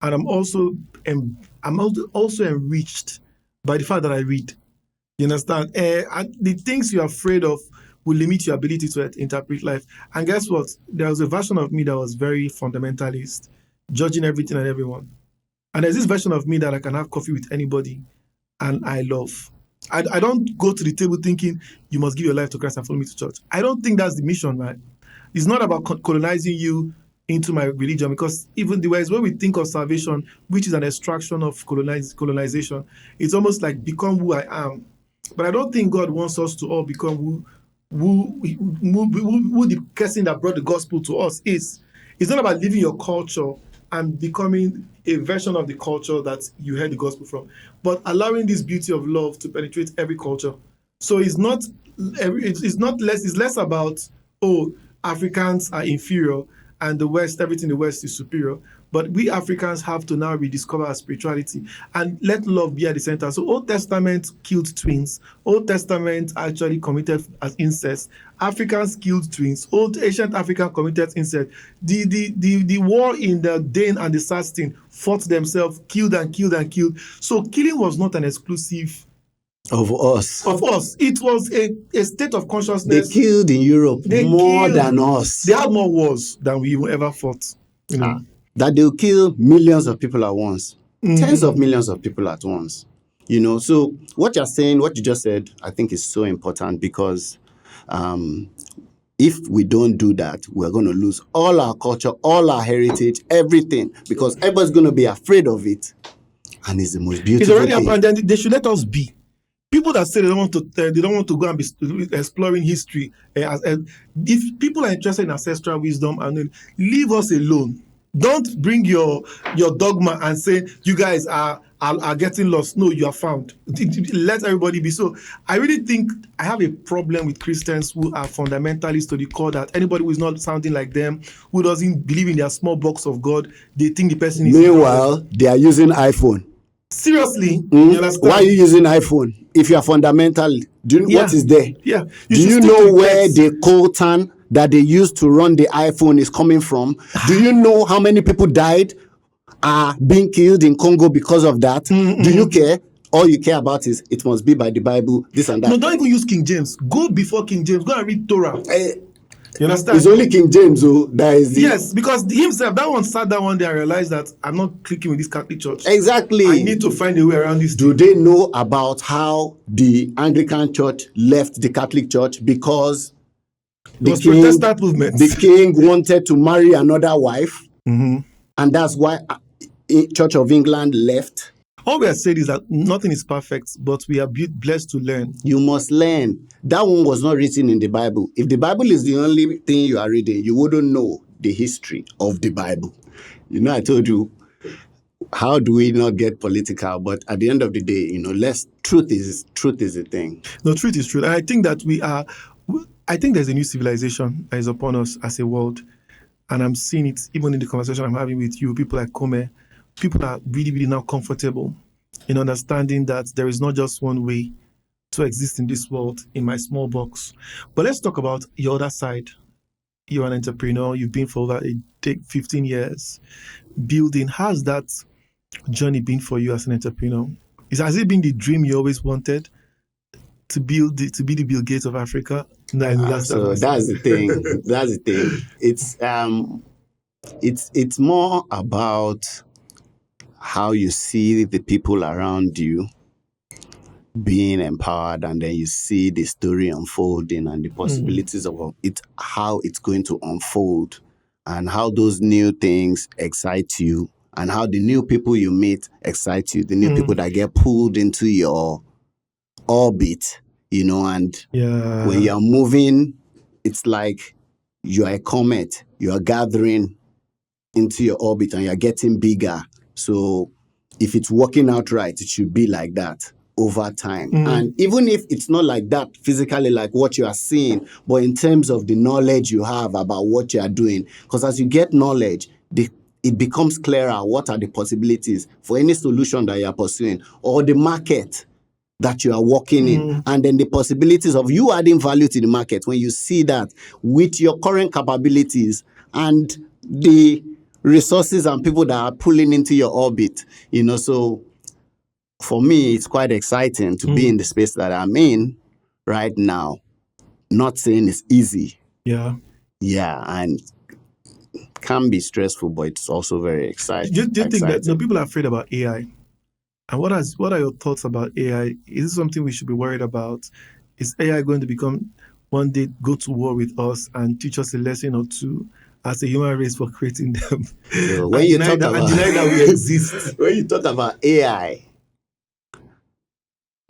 And I'm also enriched by the fact that I read. You understand? And the things you're afraid of will limit your ability to interpret life. And guess what? There was a version of me that was very fundamentalist, judging everything and everyone. And there's this version of me that I can have coffee with anybody and I love. I don't go to the table thinking, you must give your life to Christ and follow me to church. I don't think that's the mission, right? It's not about colonizing you into my religion, because even the ways where we think of salvation, which is an extraction of colonization, it's almost like become who I am. But I don't think God wants us to all become who the person that brought the gospel to us is. It's not about living your culture and becoming a version of the culture that you heard the gospel from, but allowing this beauty of love to penetrate every culture. So it's less about, Africans are inferior and the West, everything in the West is superior. But we Africans have to now rediscover our spirituality and let love be at the center. So Old Testament killed twins. Old Testament actually committed as incest. Africans killed twins. Ancient African committed incest. The war in the Dane and the Sastin fought themselves, killed and killed and killed. So killing was not an exclusive
of us.
It was a state of consciousness.
They killed in Europe more than us.
They had more wars than we ever fought. You know.
That they'll kill millions of people at once. Tens of millions of people at once. You know, so what you're saying, what you just said, I think is so important, because if we don't do that, we're going to lose all our culture, all our heritage, everything, because everybody's going to be afraid of it. And it's the most beautiful
thing. It's already happened, and they should let us be. People that say they don't want to go and be exploring history. If people are interested in ancestral wisdom, and leave us alone. Don't bring your dogma and say you guys are getting lost. No, you are found. Let everybody be. So I really think I have a problem with Christians who are fundamentalists to the core, that anybody who is not sounding like them, who doesn't believe in their small box of God, they think the person is.
Meanwhile, they are using iPhone.
Seriously, you understand?
Why are you using iPhone if you are fundamental? What is there?
Yeah.
Do you know where the coltan that they use to run the iPhone is coming from? Do you know how many people died, are being killed in Congo because of that? Do you care? All you care about is it must be by the Bible, this and that.
No, don't even use King James. Go before King James. Go and read Torah. You understand?
It's only King James, that is the...
Yes, because himself, that one sat down one day and realized that I'm not clicking with this Catholic Church.
Exactly.
I need to find a way around this.
Do they know about how the Anglican Church left the Catholic Church because
Protestant movement?
The king wanted to marry another wife, and that's why Church of England left.
All we are saying is that nothing is perfect, but we are blessed to learn.
You must learn. That one was not written in the Bible. If the Bible is the only thing you are reading, you wouldn't know the history of the Bible. I told you, how do we not get political? But at the end of the day, truth is the thing.
No, truth is truth. And I think that I think there's a new civilization that is upon us as a world. And I'm seeing it even in the conversation I'm having with you, people like Kome. People are really, really now comfortable in understanding that there is not just one way to exist in this world, in my small box. But let's talk about your other side. You're an entrepreneur. You've been for over 15 years building. How's that journey been for you as an entrepreneur? Has it been the dream you always wanted to be the Bill Gates of Africa? No,
that's the thing. That's the thing. It's more about how you see the people around you being empowered, and then you see the story unfolding and the possibilities of it, how it's going to unfold, and how those new things excite you, and how the new people you meet excite you, the new people that get pulled into your orbit, and when you're moving, it's like you are a comet, you are gathering into your orbit and you're getting bigger. So if it's working out right, it should be like that over time. And even if it's not like that physically, like what you are seeing, but in terms of the knowledge you have about what you are doing, because as you get knowledge, it becomes clearer what are the possibilities for any solution that you are pursuing, or the market that you are working in, and then the possibilities of you adding value to the market when you see that with your current capabilities and the resources and people that are pulling into your orbit, so for me, it's quite exciting to be in the space that I'm in right now. Not saying it's easy.
Yeah,
and can be stressful, but it's also very exciting.
Do you think that people are afraid about AI? And what are your thoughts about AI? Is it something we should be worried about? Is AI going to become one day go to war with us and teach us a lesson or two as a human race for creating them?
When you talk about
deny that we exist.
When you talk about AI,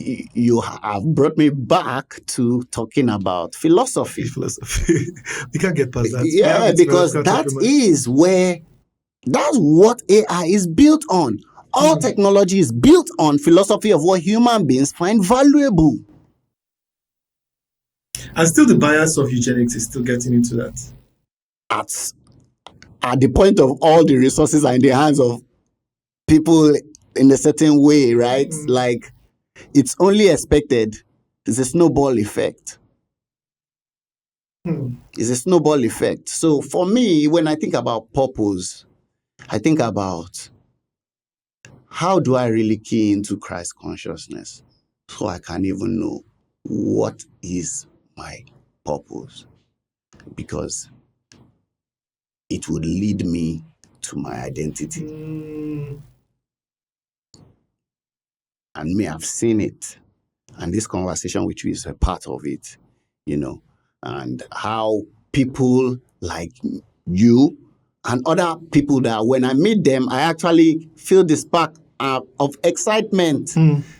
you have brought me back to talking about philosophy.
We can't get past that.
Yeah, because that's what AI is built on. All technology is built on philosophy of what human beings find valuable.
And still the bias of eugenics is still getting into that.
At the point of all the resources are in the hands of people in a certain way, right? Like, it's only expected. It's a snowball effect. It's a snowball effect. So for me, when I think about purpose, I think about how do I really key into Christ consciousness so I can even know what is my purpose? Because it would lead me to my identity. And me, I've seen it. And this conversation with you is a part of it, and how people like you and other people that when I meet them, I actually feel the spark of excitement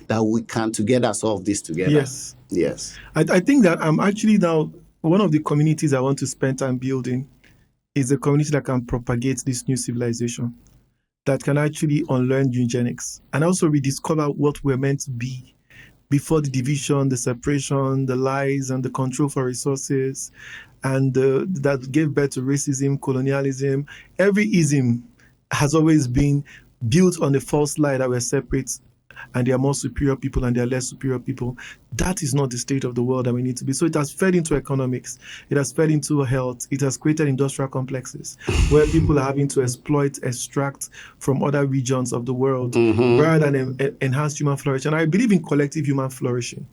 that we can together solve this together.
Yes.
Yes.
I think that I'm actually now one of the communities I want to spend time building is a community that can propagate this new civilization, that can actually unlearn eugenics and also rediscover what we're meant to be before the division, the separation, the lies, and the control for resources, and that gave birth to racism, colonialism. Every ism has always been built on the false lie that we're separate and they are more superior people and they are less superior people. That is not the state of the world that we need to be. So it has fed into economics, it has fed into health, it has created industrial complexes where people are having to exploit, extract from other regions of the world rather than enhance human flourishing. And I believe in collective human flourishing.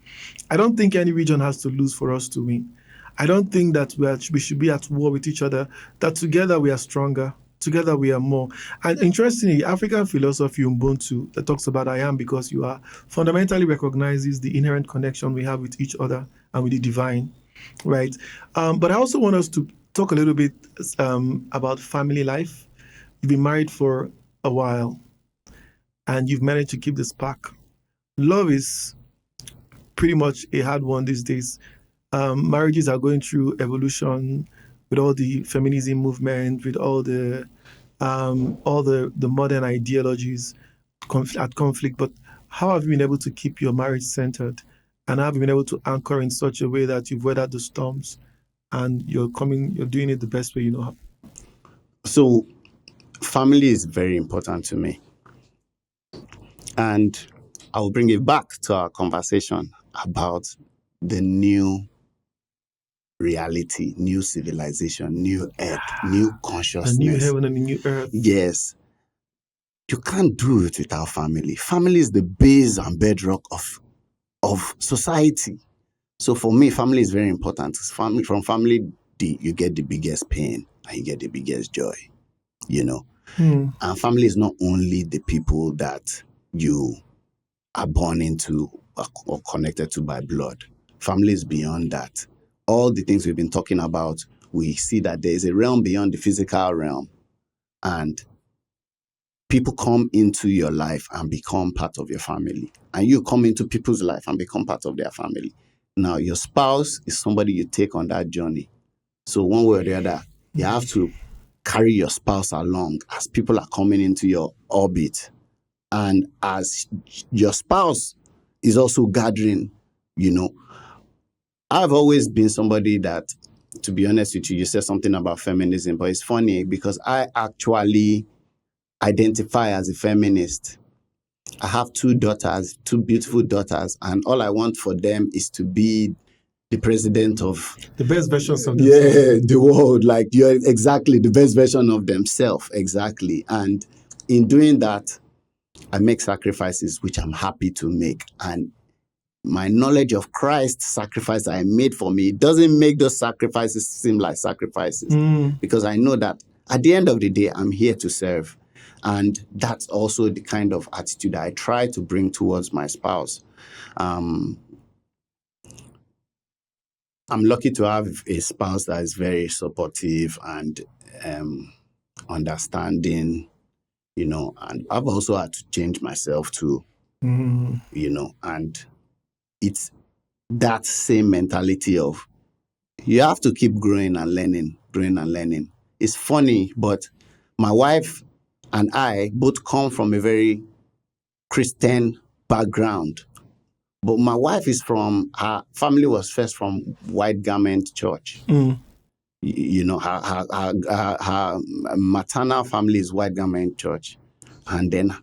I don't think any region has to lose for us to win. I don't think that we should be at war with each other, that together we are stronger, together we are more. And interestingly, African philosophy, Ubuntu, that talks about I am because you are, fundamentally recognizes the inherent connection we have with each other and with the divine, right? But I also want us to talk a little bit about family life. You've been married for a while and you've managed to keep the spark. Love is pretty much a hard one these days. Marriages are going through evolution with all the feminism movement, with all the modern ideologies at conflict. But how have you been able to keep your marriage centered, and have you been able to anchor in such a way that you've weathered the storms and you're doing it the best way you know how?
So, family is very important to me, and I will bring it back to our conversation about the new reality, new civilization, new earth, new consciousness.
A new heaven and a new earth.
Yes. You can't do it without family. Family is the base and bedrock of society. So for me, family is very important. From family, you get the biggest pain and you get the biggest joy, you know. And family is not only the people that you are born into or connected to by blood. Family is beyond that. All the things we've been talking about, we see that there is a realm beyond the physical realm. And people come into your life and become part of your family. And you come into people's life and become part of their family. Now, your spouse is somebody you take on that journey. So one way or the other, you have to carry your spouse along as people are coming into your orbit. And as your spouse is also gathering, I've always been somebody that, to be honest with you said something about feminism, but it's funny because I actually identify as a feminist. I have two beautiful daughters, and all I want for them is to be the president of
the best versions of themselves.
Yeah, the world. Like, you're exactly the best version of themselves. Exactly. And in doing that, I make sacrifices which I'm happy to make. And my knowledge of Christ's sacrifice I made for me doesn't make those sacrifices seem like sacrifices. Because I know that at the end of the day, I'm here to serve. And that's also the kind of attitude I try to bring towards my spouse. I'm lucky to have a spouse that is very supportive and understanding, and I've also had to change myself too, and it's that same mentality of you have to keep growing and learning. It's funny, but my wife and I both come from a very Christian background. But my wife her family was first from White Garment Church. Her maternal family is White Garment Church. And then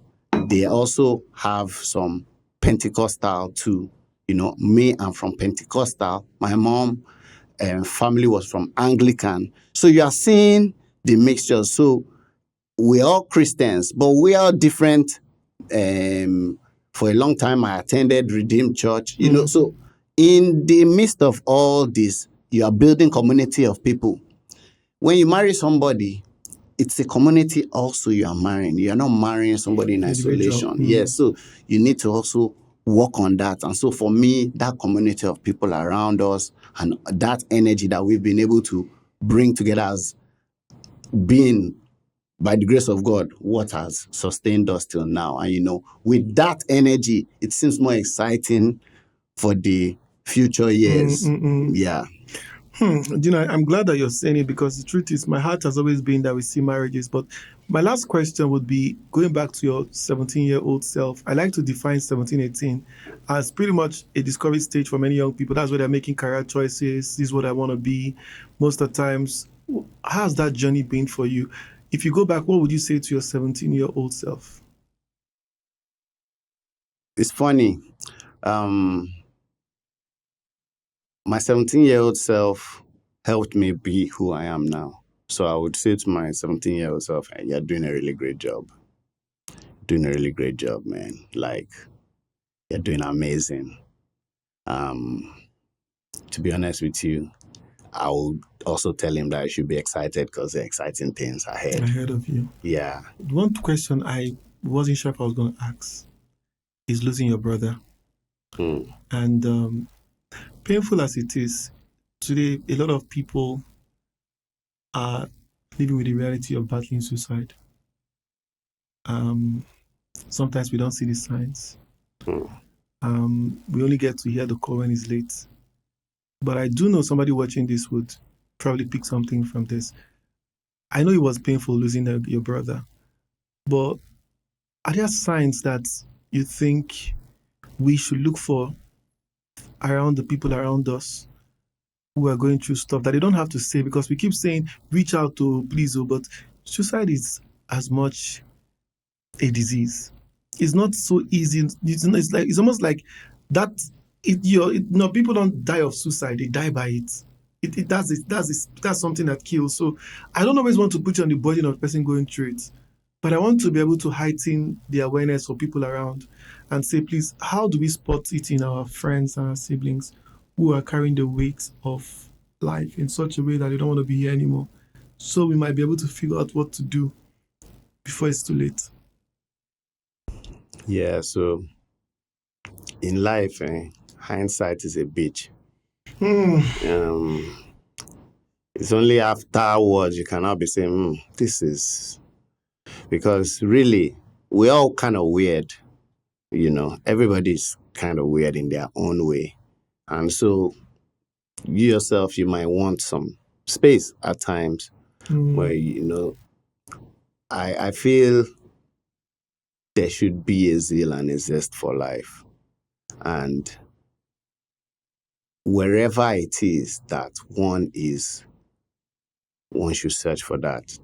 they also have some Pentecostal too. Me, I'm from Pentecostal. My mom family was from Anglican. So you are seeing the mixture. So we're all Christians, but we are different. For a long time, I attended Redeemed Church. So in the midst of all this, you are building community of people. When you marry somebody, it's a community also you are marrying. You are not marrying somebody in isolation. Yes, so you need to also work on that. And so for me, that community of people around us and that energy that we've been able to bring together as being by the grace of God, what has sustained us till now. And, with that energy, it seems more exciting for the future years. Yeah.
I'm glad that you're saying it, because the truth is, my heart has always been that we see marriages. But my last question would be, going back to your 17-year-old self. I like to define 17, 18 as pretty much a discovery stage for many young people. That's where they're making career choices. This is what I want to be. Most of the times, how's that journey been for you? If you go back, what would you say to your 17-year-old self?
It's funny. My 17-year-old self helped me be who I am now. So I would say to my 17-year-old self, "Hey, you're doing a really great job. Doing a really great job, man. Like, you're doing amazing." Um, to be honest with you, I would also tell him that I should be excited because there are exciting things ahead.
Ahead of you.
Yeah.
One question I wasn't sure if I was going to ask is losing your brother. And painful as it is, today a lot of people are living with the reality of battling suicide. Sometimes we don't see the signs. We only get to hear the call when it's late. But I do know somebody watching this would probably pick something from this. I know it was painful losing your brother, but are there signs that you think we should look for around the people around us who are going through stuff that they don't have to say? Because we keep saying, reach out to please, but suicide is as much a disease. It's not so easy. It's almost like that. People don't die of suicide; they die by it. That's something that kills. So I don't always want to put you on the burden of the person going through it, but I want to be able to heighten the awareness for people around and say, please, how do we spot it in our friends and our siblings who are carrying the weight of life in such a way that they don't want to be here anymore? So we might be able to figure out what to do before it's too late.
Yeah, so in life, hindsight is a bitch. It's only afterwards you cannot be saying, this is... Because really, we're all kind of weird. Everybody's kind of weird in their own way. And so you yourself, you might want some space at times where, I feel there should be a zeal and a zest for life. And wherever it is that one should search for that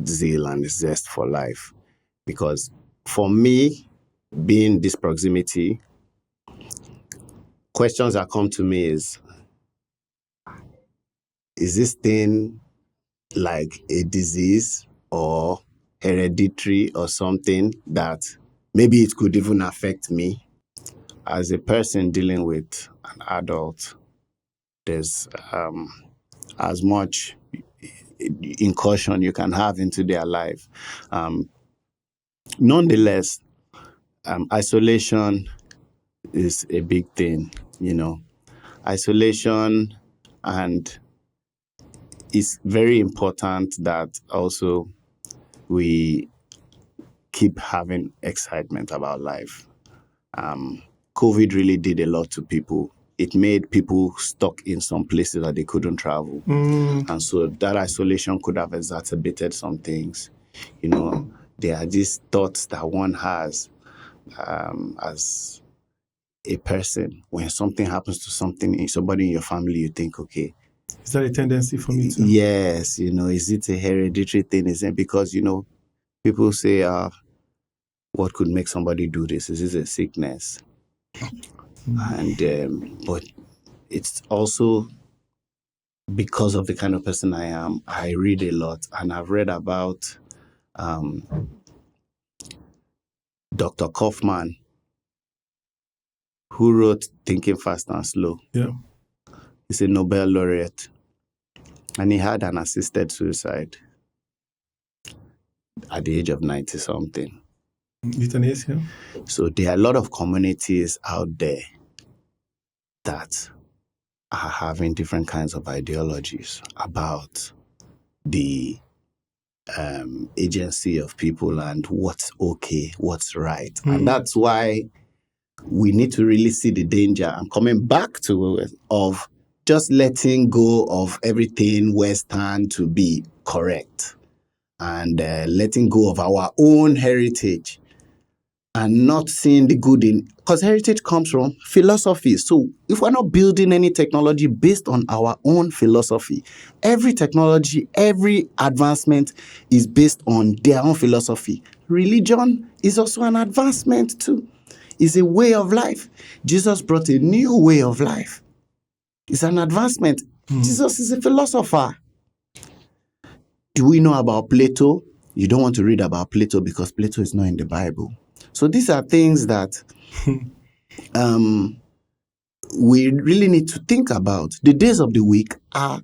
zeal and zest for life. Because for me, being this proximity, questions that come to me is this thing like a disease or hereditary or something that maybe it could even affect me? As a person dealing with an adult, there's as much incursion you can have into their life. Nonetheless, isolation is a big thing, Isolation, and it's very important that also we keep having excitement about life. COVID really did a lot to people. It made people stuck in some places that they couldn't travel. And so that isolation could have exacerbated some things. There are these thoughts that one has as a person. When something happens to somebody in your family, you think, okay,
is that a tendency for me too?
Yes, is it a hereditary thing? Is it because, people say, what could make somebody do this? Is this a sickness? And but it's also because of the kind of person I am. I read a lot, and I've read about Dr. Kaufman, who wrote Thinking Fast and Slow.
Yeah.
He's a Nobel laureate, and he had an assisted suicide at the age of 90-something.
Euthanasia.
So there are a lot of communities out there that are having different kinds of ideologies about the agency of people and what's okay, what's right. And that's why we need to really see the danger and coming back to it of just letting go of everything Western to be correct and letting go of our own heritage and not seeing the good in, because heritage comes from philosophy. So if we're not building any technology based on our own philosophy, every technology, every advancement is based on their own philosophy. Religion is also an advancement too. It's a way of life. Jesus brought a new way of life. It's an advancement. Jesus is a philosopher. Do we know about Plato? You don't want to read about Plato because Plato is not in the Bible. So these are things that we really need to think about. The days of the week are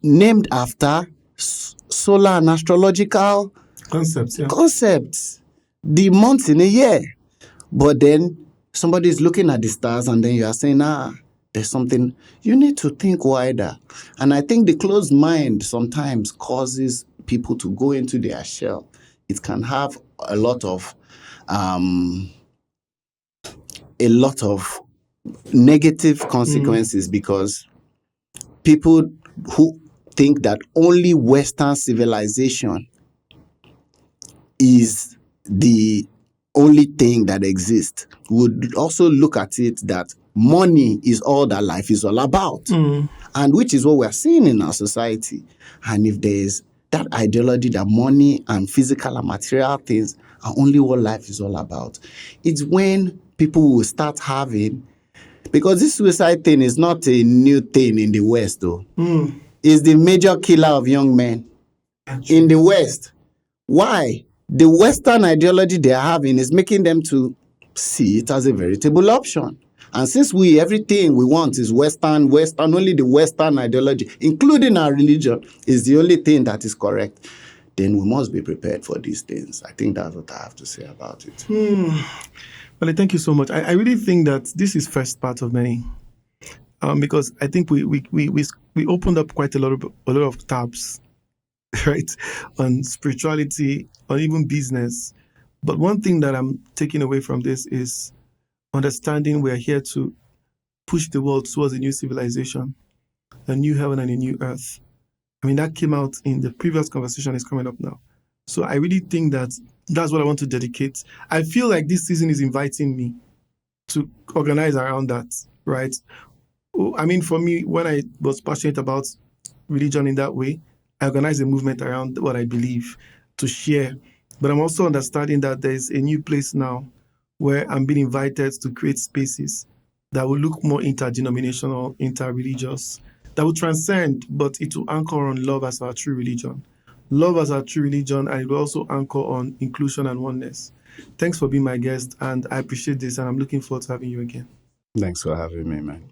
named after solar and astrological concepts. The months in a year. But then somebody is looking at the stars and then you are saying, there's something. You need to think wider. And I think the closed mind sometimes causes people to go into their shell. It can have a lot of negative consequences because people who think that only Western civilization is the only thing that exists would also look at it that money is all that life is all about, and which is what we're seeing in our society. And if there is that ideology that money and physical and material things are only what life is all about, it's when people will start having, because this suicide thing is not a new thing in the West though. It's the major killer of young men in the West. Why? The Western ideology they are having is making them to see it as a veritable option. And since everything we want is Western, only the Western ideology, including our religion, is the only thing that is correct, then we must be prepared for these things. I think that's what I have to say about it.
Well, thank you so much. I really think that this is first part of many, because I think we opened up quite a lot of tabs, right, on spirituality, on even business. But one thing that I'm taking away from this is understanding we are here to push the world towards a new civilization, a new heaven and a new earth. I mean, that came out in the previous conversation, is coming up now. So I really think that that's what I want to dedicate. I feel like this season is inviting me to organize around that, right? I mean, for me, when I was passionate about religion in that way, I organized a movement around what I believe to share. But I'm also understanding that there's a new place now where I'm being invited to create spaces that will look more interdenominational, interreligious, that will transcend, but it will anchor on love as our true religion. Love as our true religion, and it will also anchor on inclusion and oneness. Thanks for being my guest, and I appreciate this, and I'm looking forward to having you again.
Thanks for having me, man.